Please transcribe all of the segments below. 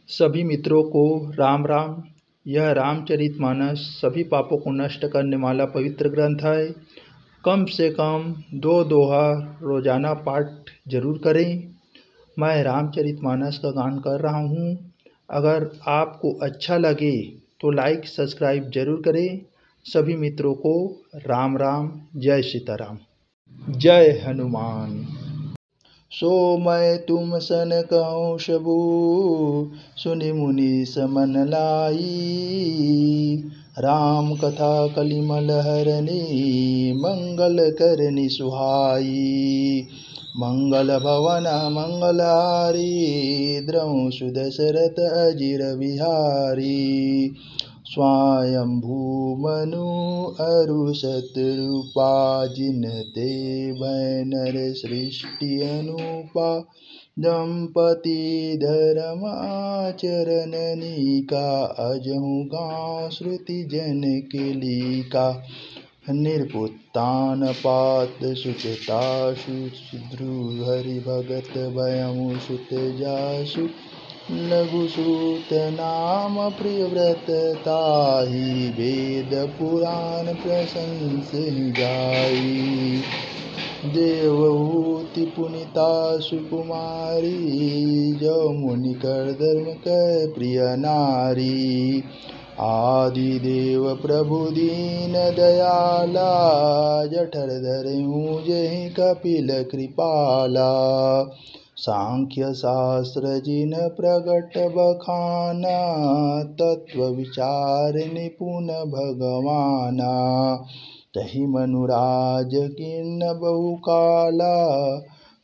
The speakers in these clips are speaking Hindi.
सभी मित्रों को राम राम। यह रामचरितमानस सभी पापों को नष्ट करने वाला पवित्र ग्रंथ है। कम से कम 2 दोहा रोजाना पाठ जरूर करें। मैं रामचरितमानस का गान कर रहा हूँ। अगर आपको अच्छा लगे तो लाइक सब्सक्राइब जरूर करें। सभी मित्रों को राम राम। जय सीताराम। जय हनुमान। सो मैं तुम सन कहूँ सबू, सुनि मुनि समन लाई। राम कथा कलिमल हरनी, मंगल करनी सुहाई। मंगल भवन मंगलहारी, द्रौं सुदशरथ अजिर बिहारी। स्वयंभू मनु अरु शतरूपा, जिनते भय नर सृष्टि अनुपा। दंपति धर्म आचरणनिका, अजहु गाँव श्रुति जन के लीका। निरपुत्तान पात सुचता सुद्रु, हरि भगत भयमु सुत जासु। लघु सूत नाम प्रिय व्रत ताहि, वेद पुराण प्रशंस जाई। देवहूति पुनीता सुकुमारी, जो मुनि कर धर्म कर प्रिय नारी। आदिदेव प्रभु दीन दयाला, जठर धरहूँ जहि कपिल कृपाला। सांख्य शास्त्र जिन प्रगट बखाना, तत्व विचार निपुण भगवाना। तहि मनुराज किन्न बहु काला,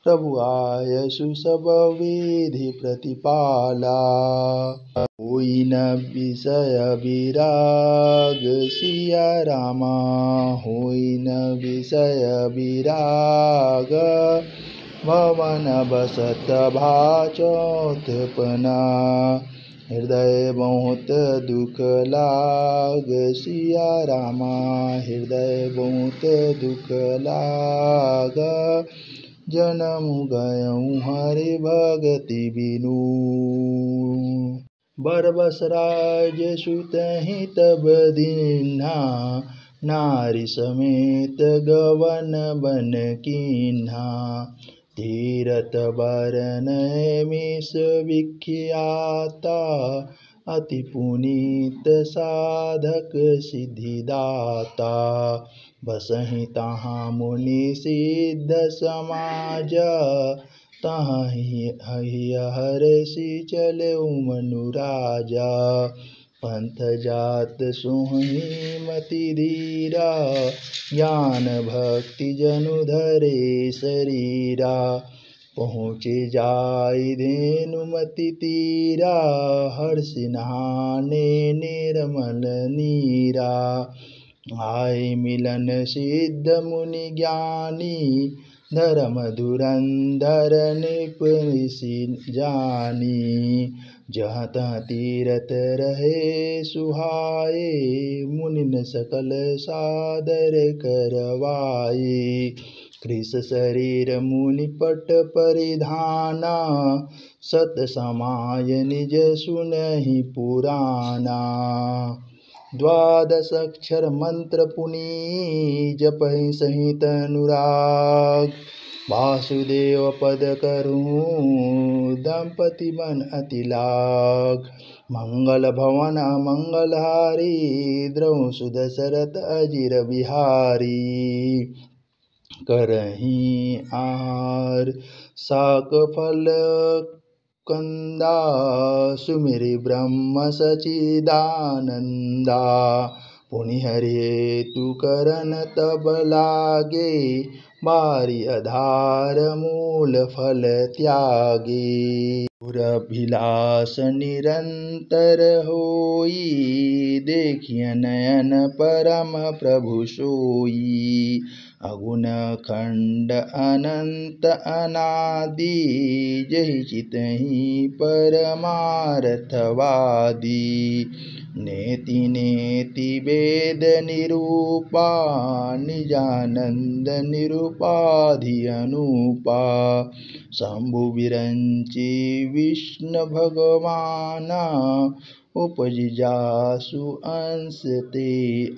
प्रभु आयसु सब विधि प्रतिपाला। होई न विषय विराग सिया रामा, होई न विषय विराग। भवन बसत भा चौथपना, हृदय बहुत दुख लाग सिया रामा। हृदय बहुत दुख लाग, जनम गयऊँ हरि भगति बिनु। बरबस राज सुतहि तब दीन्हा, नारी समेत गवन बन कीन्हा। तीरथ बरन मिस विख्याता, अति पुनीत साधक सिद्धिदाता। बसहि तहाँ मुनि सिद्ध समाज, तहाँ हरषि चलऊ मनुराजा। पंथ जात सुहि मति धीरा, ज्ञान भक्ति जनु धरे शरीरा। पहुँचे जाय धेनुमति तीरा, हर्षि नहाने निर्मल नीरा। आय मिलन सिद्ध मुनि ज्ञानी, धर्म धुरंधर नृप ऋषि जानी। जहाँ तहाँ तीरथ रहे सुहाए, मुनिन सकल सादर करवाए। कृष शरीर मुनि पट परिधाना, सत समाय निज सुनहि पुराना। द्वादश अक्षर मंत्र पुनि, जपहि सहित अनुराग। वासुदेव पद करूँ दंपति बन अति लाग। मंगल भवन मंगलहारी, द्रौं सुदशरथ अजिर बिहारी। करहि आहार शाक फल कंदा, सुमिरि ब्रह्म सचिदानंदा। पुनि हरि हेतु करन तब लागे, बारी आधार मूल फल त्यागे। पुरभिलास निरंतर होई, देखिय नयन परम प्रभु सोई। अगुण खंड अनंत अनादि, जहि चितहि परमार्थवादी। नेति नेति वेद निरूपा निजानंद निरूपाधि अनुपा शंभु विरंची विष्णु भगवाना उपजिजासु अंश ते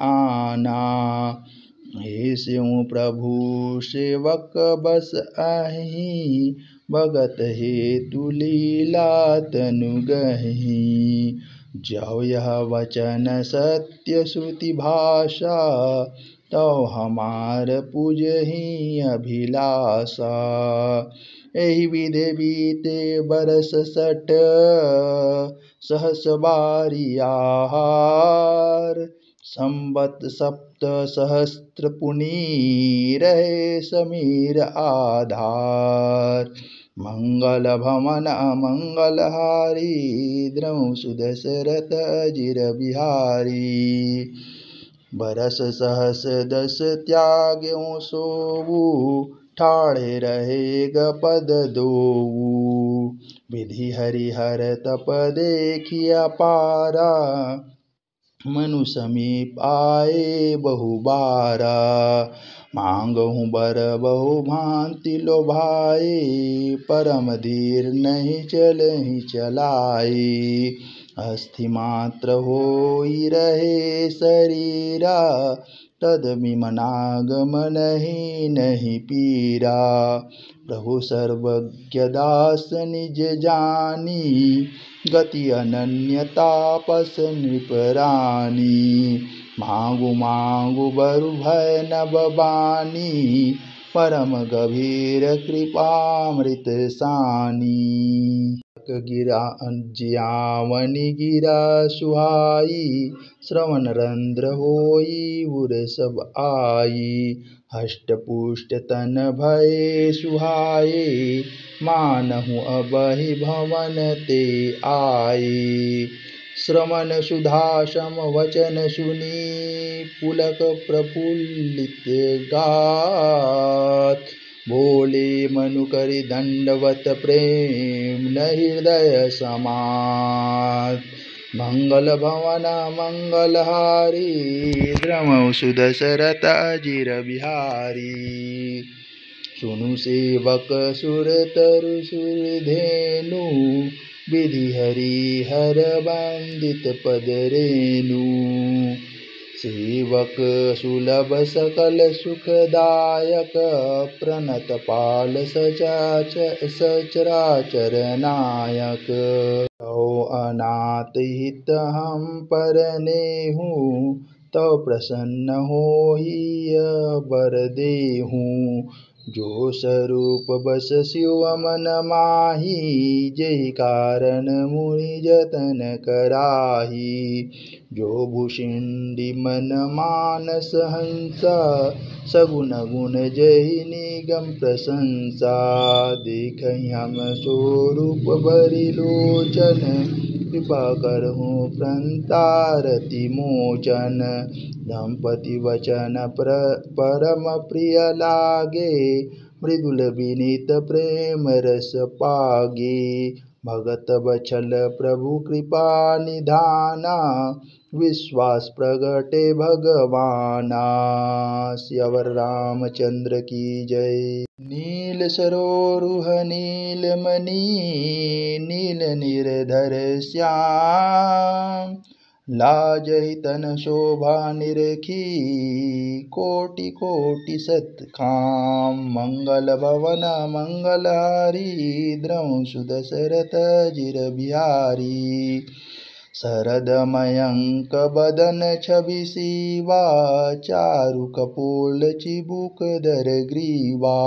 आना। हे स्यों प्रभु सेवक बस आही भगत हेतु लीला तनु गही। जो यह वचन सत्य श्रुति भाषा तो हमार पूजहि अभिलाषा। एहि विधि बीते बरस 60 सहस बारी आहार। संवत 7 सहस्त्र पुनि रहे समीर आधार। मंगल भवन मंगलहारी द्रौ सुदशरथ अजिर बिहारी। बरस सहस 10 त्याग्यों सोऊ ठाड़े रहे पद दोऊ। विधि हरिहर तप देखिया पारा मनु समीप आए बहुबारा। मांगहु बर बहु भांति लोभाए परम धीर नहीं चलहि चलाए। अस्थि मात्र होई रहे शरीरा तद विमनागम नहीं पीरा। प्रभु सर्वज्ञ दास निज जानी गति अनन्य तापस नृपरानी। मांगु मांगु बरु भय नभ बानी परम गभीर कृपामृत सानी। गिरा ज्यावनि गिरा सुहाई श्रवण रंध्र होई उर सब आई। हष्ट पुष्ट तन भये सुहाए मानहु अबहि भवन ते आए। श्रवण सुधा सम वचन सुनी पुलक प्रफुल्लित गात। बोले मनु करि दंडवत प्रेम न हृदय समात। मंगल भवन मंगलहारी द्रमौ सुदशरथ अजिर बिहारी। सुनु सेवक सुर तरु सुर धेनु विधि हरि हर वंदित पद रेणु। सेवक सुलभ सकल सुखदायक प्रणत पाल सचराचर नायक। तो अनाथ हित हम परनेहु तो प्रसन्न होई बर देहु। जो स्वरूप बस शिव मन माही जेहि कारण मुनि जतन कराही। जो भूषिंडी मन मानस हंसा सगुन गुण जहि निगम प्रशंसा। देखहि हम स्वरूप भरि लोचन कृपा करहु प्रंतारति मोचन। दंपति वचन परम प्रिय लागे मृदुल विनीत प्रेम रस पागे। भगत बछल प्रभु कृपा निधाना विश्वास प्रगटे भगवाना। सियावर रामचंद्र की जय। नील सरोरुह नीलमणि नील निर्धर श्याम। लाजहि तन शोभा निरखी कोटि कोटि सत्खाम। मंगल भवन मंगलहारी द्रौ सुदशरथ अजिर बिहारी। शरद मयंक बदन छवि शिवा चारु कपोल चिबुक दर ग्रीवा।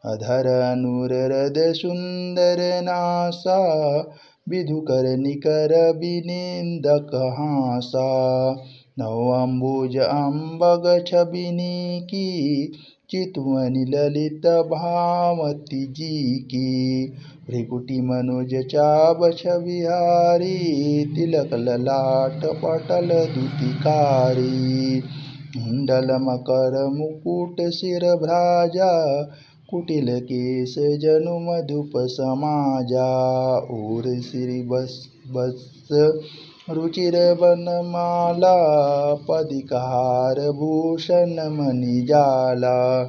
अधर अनुरद सुंदर नासा विधुकर निकर विनिंदक हासा। नौ अम्बुज अम्बग छबिनी की चितवनि ललित भामति जी की। भृकुटि मनुज चाप छबिहारी तिलक ललाट पटल दुतिकारी। कुंडल मकर मुकुट सिर भ्राजा कुटिल केश जनु मधुप समाजा। और श्री बस रुचिर बनमाला। पदिकहार भूषण मणिजाला।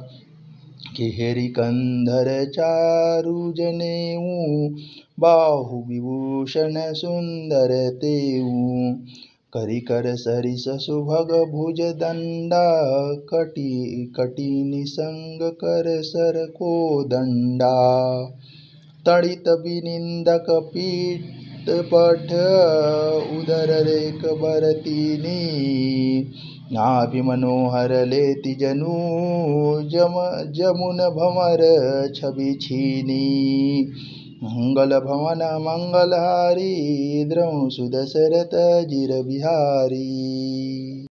केहरी कंधर चारु जनेऊ। बाहु विभूषण सुंदर तेऊ। करिकर सरिस सुभग भुज दंडा। कटी निसंग कर सर को दंडा। तड़ित विनिंदक पीठ पठ। उदर रेख बरतीनी। नाभि मनोहर लेति जनु। जमुन भमर छवि छीनी। मंगल भवन मंगलहारी। द्रंशु दशरथ जिर बिहारी।